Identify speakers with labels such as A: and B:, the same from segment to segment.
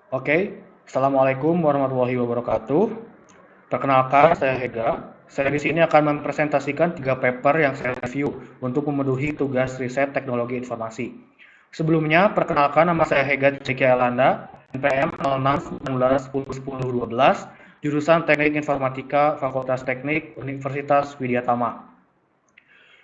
A: Oke, Assalamualaikum warahmatullahi wabarakatuh. Perkenalkan, saya Hega. Saya di sini akan mempresentasikan 3 paper yang saya review untuk memenuhi tugas riset teknologi informasi. Sebelumnya, perkenalkan nama saya Hega Ciki Alanda, NPM 06 jurusan Teknik Informatika Fakultas Teknik Universitas Widyatama.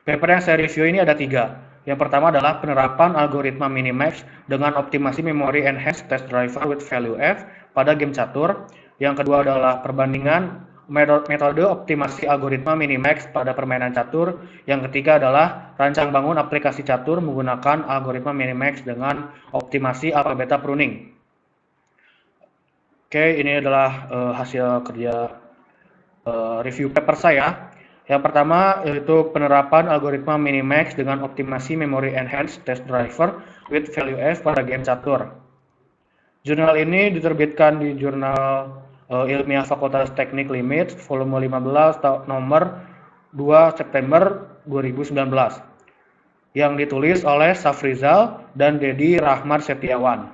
A: Paper yang saya review ini ada 3. Yang pertama adalah penerapan algoritma Minimax dengan optimasi Memory Enhanced Test Driver with Value F pada game catur. Yang kedua adalah perbandingan metode optimasi algoritma Minimax pada permainan catur. Yang ketiga adalah rancang bangun aplikasi catur menggunakan algoritma Minimax dengan optimasi alpha beta pruning. Oke, ini adalah hasil kerja review paper saya. Yang pertama yaitu penerapan algoritma Minimax dengan optimasi Memory Enhanced Test Driver with Value F pada game catur. Jurnal ini diterbitkan di Jurnal Ilmiah Fakultas Teknik Limit, volume 15, nomor 2 September 2019, yang ditulis oleh Safrizal dan Dedi Rahmat Setiawan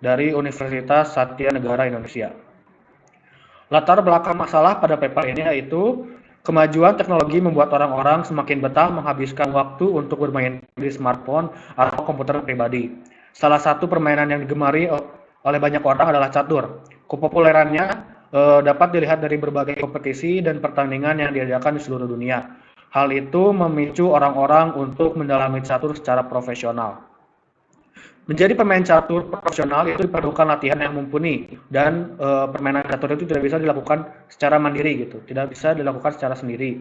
A: dari Universitas Satya Negara Indonesia. Latar belakang masalah pada paper ini yaitu kemajuan teknologi membuat orang-orang semakin betah menghabiskan waktu untuk bermain di smartphone atau komputer pribadi. Salah satu permainan yang digemari oleh banyak orang adalah catur. Kepopulerannya dapat dilihat dari berbagai kompetisi dan pertandingan yang diadakan di seluruh dunia. Hal itu memicu orang-orang untuk mendalami catur secara profesional. Menjadi pemain catur profesional itu diperlukan latihan yang mumpuni dan permainan catur itu tidak bisa dilakukan secara mandiri gitu, tidak bisa dilakukan secara sendiri.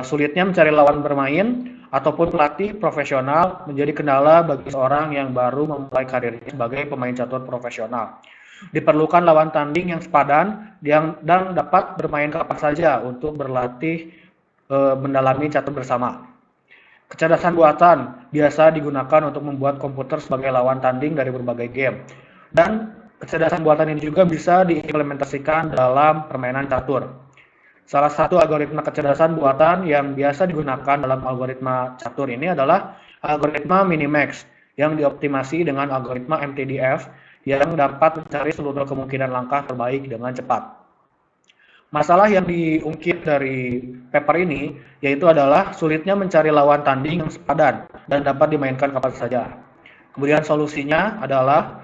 A: Sulitnya mencari lawan bermain ataupun pelatih profesional menjadi kendala bagi seorang yang baru memulai karirnya sebagai pemain catur profesional. Diperlukan lawan tanding yang sepadan dan dapat bermain kapan saja untuk berlatih mendalami catur bersama. Kecerdasan buatan biasa digunakan untuk membuat komputer sebagai lawan tanding dari berbagai game. Dan kecerdasan buatan ini juga bisa diimplementasikan dalam permainan catur. Salah satu algoritma kecerdasan buatan yang biasa digunakan dalam algoritma catur ini adalah algoritma Minimax yang dioptimasi dengan algoritma MTDF yang dapat mencari seluruh kemungkinan langkah terbaik dengan cepat. Masalah yang diungkit dari paper ini yaitu adalah sulitnya mencari lawan tanding yang sepadan dan dapat dimainkan kapan saja. Kemudian solusinya adalah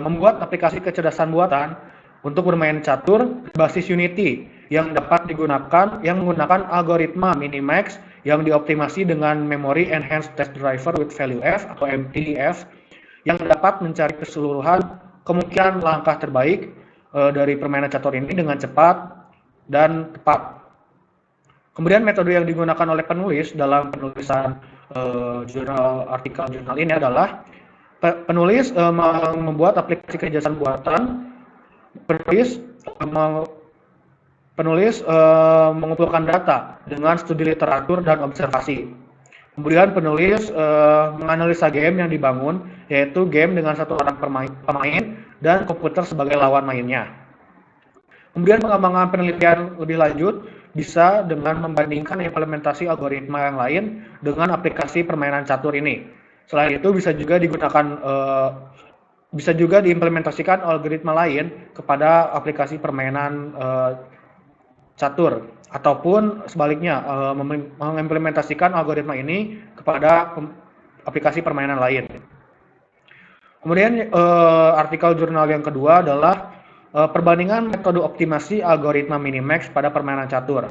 A: membuat aplikasi kecerdasan buatan untuk bermain catur berbasis Unity yang dapat digunakan yang menggunakan algoritma Minimax yang dioptimasi dengan Memory Enhanced Test Driver with Value F atau MTDF yang dapat mencari keseluruhan kemungkinan langkah terbaik dari permainan catur ini dengan cepat dan tepat. Kemudian metode yang digunakan oleh penulis dalam penulisan artikel jurnal ini adalah penulis membuat aplikasi kecerdasan buatan. Penulis mengumpulkan data dengan studi literatur dan observasi. Kemudian penulis menganalisa game yang dibangun, yaitu game dengan satu orang pemain dan komputer sebagai lawan mainnya. Kemudian pengembangan penelitian lebih lanjut bisa dengan membandingkan implementasi algoritma yang lain dengan aplikasi permainan catur ini. Selain itu bisa juga diimplementasikan algoritma lain kepada aplikasi permainan catur ataupun sebaliknya mengimplementasikan algoritma ini kepada aplikasi permainan lain. Kemudian artikel jurnal yang kedua adalah perbandingan metode optimasi algoritma Minimax pada permainan catur.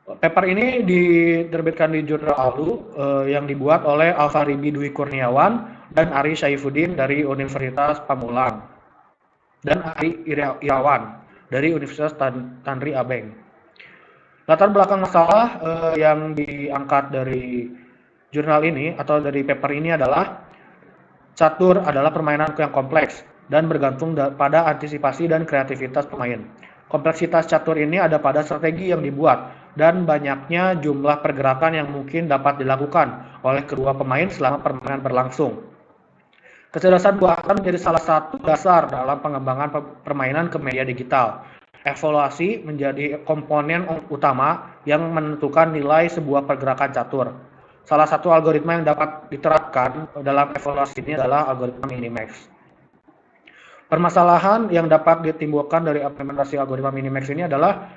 A: Paper ini diterbitkan di jurnal ALU yang dibuat oleh Alfaribi Dwi Kurniawan dan Ari Saifuddin dari Universitas Pamulang dan Ari Irawan dari Universitas Tanri Abeng. Latar belakang masalah yang diangkat dari jurnal ini atau dari paper ini adalah catur adalah permainan yang kompleks dan bergantung pada antisipasi dan kreativitas pemain. Kompleksitas catur ini ada pada strategi yang dibuat dan banyaknya jumlah pergerakan yang mungkin dapat dilakukan oleh kedua pemain selama permainan berlangsung. Kecerdasan buatan menjadi salah satu dasar dalam pengembangan permainan ke media digital. Evaluasi menjadi komponen utama yang menentukan nilai sebuah pergerakan catur. Salah satu algoritma yang dapat diterapkan dalam evaluasi ini adalah algoritma Minimax. Permasalahan yang dapat ditimbulkan dari implementasi algoritma minimax ini adalah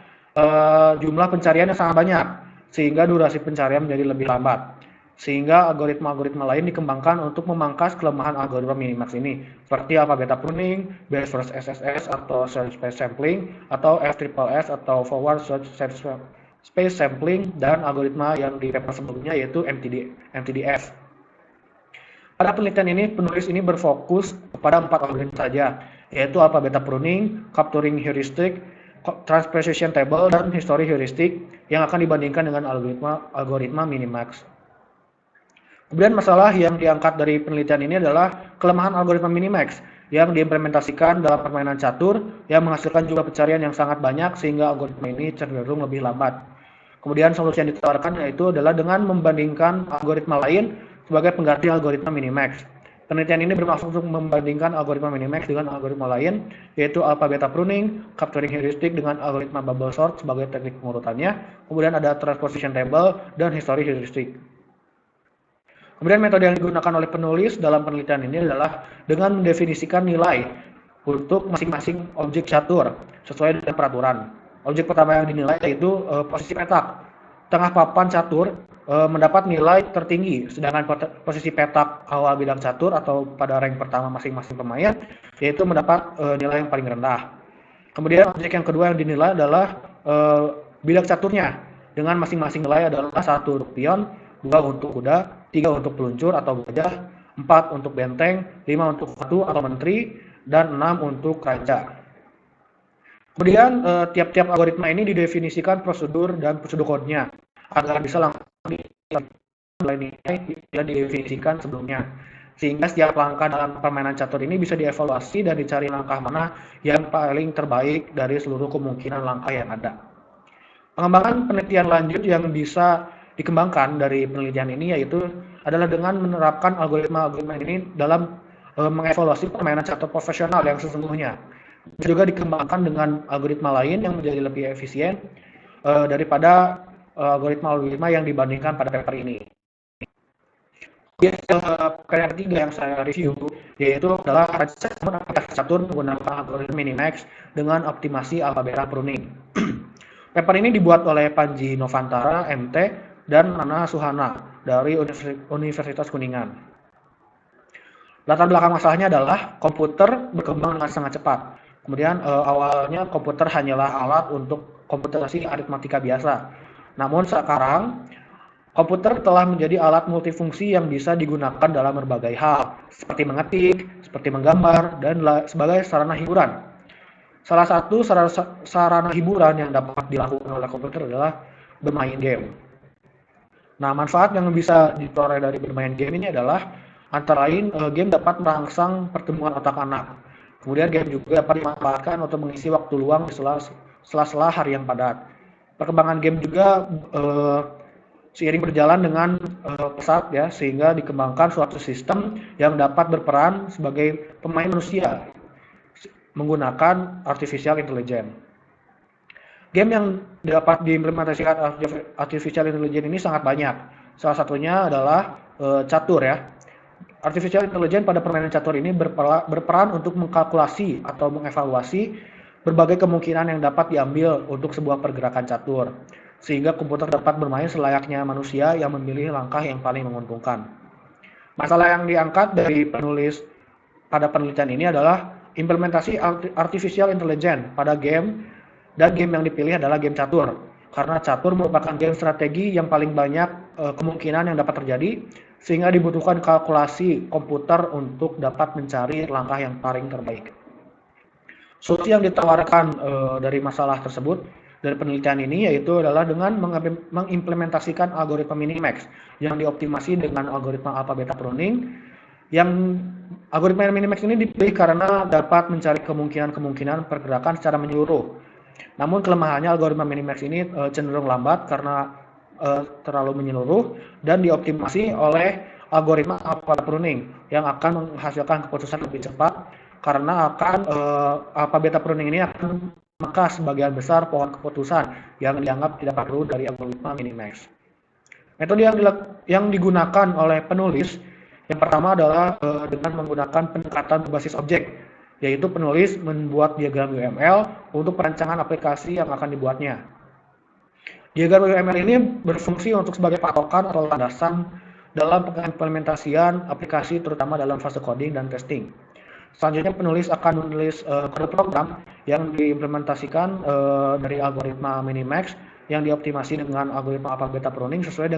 A: jumlah pencarian yang sangat banyak, sehingga durasi pencarian menjadi lebih lambat. Sehingga algoritma-algoritma lain dikembangkan untuk memangkas kelemahan algoritma minimax ini, seperti alpha beta pruning, Bayes first SSS atau search space sampling, atau FSSS atau forward search space sampling, dan algoritma yang di paper sebelumnya yaitu MTDF. Pada penelitian ini, penulis ini berfokus pada 4 algoritma saja, yaitu alpha beta pruning, capturing heuristic, transposition table, dan history heuristic yang akan dibandingkan dengan algoritma minimax. Kemudian masalah yang diangkat dari penelitian ini adalah kelemahan algoritma minimax yang diimplementasikan dalam permainan catur yang menghasilkan jumlah pencarian yang sangat banyak sehingga algoritma ini cenderung lebih lambat. Kemudian solusi yang ditawarkan yaitu adalah dengan membandingkan algoritma lain sebagai pengganti algoritma minimax. Penelitian ini bermaksud untuk membandingkan algoritma minimax dengan algoritma lain, yaitu alpha beta pruning, capturing heuristic dengan algoritma bubble sort sebagai teknik pengurutannya, kemudian ada transposition table, dan history heuristic. Kemudian metode yang digunakan oleh penulis dalam penelitian ini adalah dengan mendefinisikan nilai untuk masing-masing objek catur sesuai dengan peraturan. Objek pertama yang dinilai yaitu posisi petak. Tengah papan catur mendapat nilai tertinggi, sedangkan posisi petak awal bidang catur atau pada rank pertama masing-masing pemain yaitu mendapat nilai yang paling rendah. Kemudian objek yang kedua yang dinilai adalah bidang caturnya dengan masing-masing nilai adalah 1 untuk pion, 2 untuk kuda, 3 untuk peluncur atau gajah, 4 untuk benteng, 5 untuk ratu atau menteri, dan 6 untuk raja. Kemudian tiap-tiap algoritma ini didefinisikan prosedur dan prosedur kodenya agar bisa langsung nilai yang didefinisikan sebelumnya. Sehingga setiap langkah dalam permainan catur ini bisa dievaluasi dan dicari langkah mana yang paling terbaik dari seluruh kemungkinan langkah yang ada. Pengembangan penelitian lanjut yang bisa dikembangkan dari penelitian ini yaitu adalah dengan menerapkan algoritma-algoritma ini dalam mengevaluasi permainan catur profesional yang sesungguhnya. Juga dikembangkan dengan algoritma lain yang menjadi lebih efisien daripada algoritma-algoritma yang dibandingkan pada paper ini. Karya ketiga yang saya review yaitu adalah aplikasi catur menggunakan algoritma minimax dengan optimasi alpha beta pruning. Paper ini dibuat oleh Panji Novantara, MT, dan Nana Suhana dari Universitas Kuningan. Latar belakang masalahnya adalah komputer berkembang dengan sangat cepat. Kemudian awalnya komputer hanyalah alat untuk komputasi aritmatika biasa. Namun sekarang komputer telah menjadi alat multifungsi yang bisa digunakan dalam berbagai hal, seperti mengetik, seperti menggambar, dan sebagai sarana hiburan. Salah satu sarana hiburan yang dapat dilakukan oleh komputer adalah bermain game. Nah, manfaat yang bisa diperoleh dari bermain game ini adalah antara lain game dapat merangsang pertumbuhan otak anak. Kemudian game juga dapat dimanfaatkan untuk mengisi waktu luang di sela-sela hari yang padat. Perkembangan game juga seiring berjalan dengan pesat ya, sehingga dikembangkan suatu sistem yang dapat berperan sebagai pemain manusia menggunakan artificial intelligence. Game yang dapat diimplementasikan artificial intelligence ini sangat banyak. Salah satunya adalah catur ya. Artificial intelligence pada permainan catur ini berperan untuk mengkalkulasi atau mengevaluasi berbagai kemungkinan yang dapat diambil untuk sebuah pergerakan catur, sehingga komputer dapat bermain selayaknya manusia yang memilih langkah yang paling menguntungkan. Masalah yang diangkat dari penulis pada penelitian ini adalah implementasi artificial intelligence pada game, dan game yang dipilih adalah game catur. Karena catur merupakan game strategi yang paling banyak kemungkinan yang dapat terjadi, sehingga dibutuhkan kalkulasi komputer untuk dapat mencari langkah yang paling terbaik. Solusi yang ditawarkan dari masalah tersebut dari penelitian ini yaitu adalah dengan mengimplementasikan algoritma minimax yang dioptimasi dengan algoritma alpha beta pruning. Yang algoritma minimax ini dipilih karena dapat mencari kemungkinan-kemungkinan pergerakan secara menyeluruh. Namun kelemahannya algoritma minimax ini cenderung lambat karena terlalu menyeluruh dan dioptimasi oleh algoritma alpha beta pruning yang akan menghasilkan keputusan lebih cepat karena alpha beta pruning ini akan memangkas sebagian besar pohon keputusan yang dianggap tidak perlu dari algoritma minimax. Metode yang digunakan oleh penulis yang pertama adalah dengan menggunakan pendekatan berbasis objek, yaitu penulis membuat diagram UML untuk perancangan aplikasi yang akan dibuatnya. Diagram UML ini berfungsi untuk sebagai patokan atau landasan dalam pengimplementasian aplikasi, terutama dalam fase coding dan testing. Selanjutnya penulis akan menulis kode program yang diimplementasikan dari algoritma Minimax yang dioptimasi dengan algoritma alpha beta pruning sesuai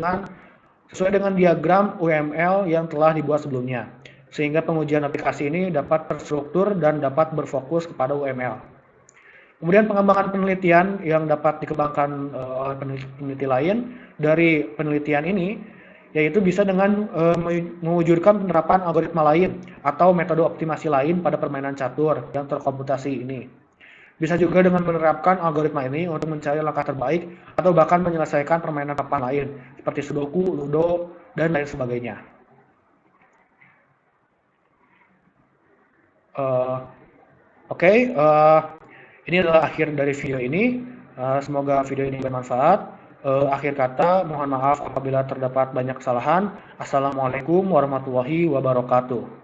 A: dengan diagram UML yang telah dibuat sebelumnya, sehingga pengujian aplikasi ini dapat terstruktur dan dapat berfokus kepada UML. Kemudian pengembangan penelitian yang dapat dikembangkan oleh peneliti lain dari penelitian ini, yaitu bisa dengan mewujudkan penerapan algoritma lain atau metode optimasi lain pada permainan catur yang terkomputasi ini. Bisa juga dengan menerapkan algoritma ini untuk mencari langkah terbaik atau bahkan menyelesaikan permainan papan lain seperti Sudoku, Ludo, dan lain sebagainya. Ini adalah akhir dari video ini. Semoga video ini bermanfaat. Akhir kata, mohon maaf apabila terdapat banyak kesalahan. Assalamualaikum warahmatullahi wabarakatuh.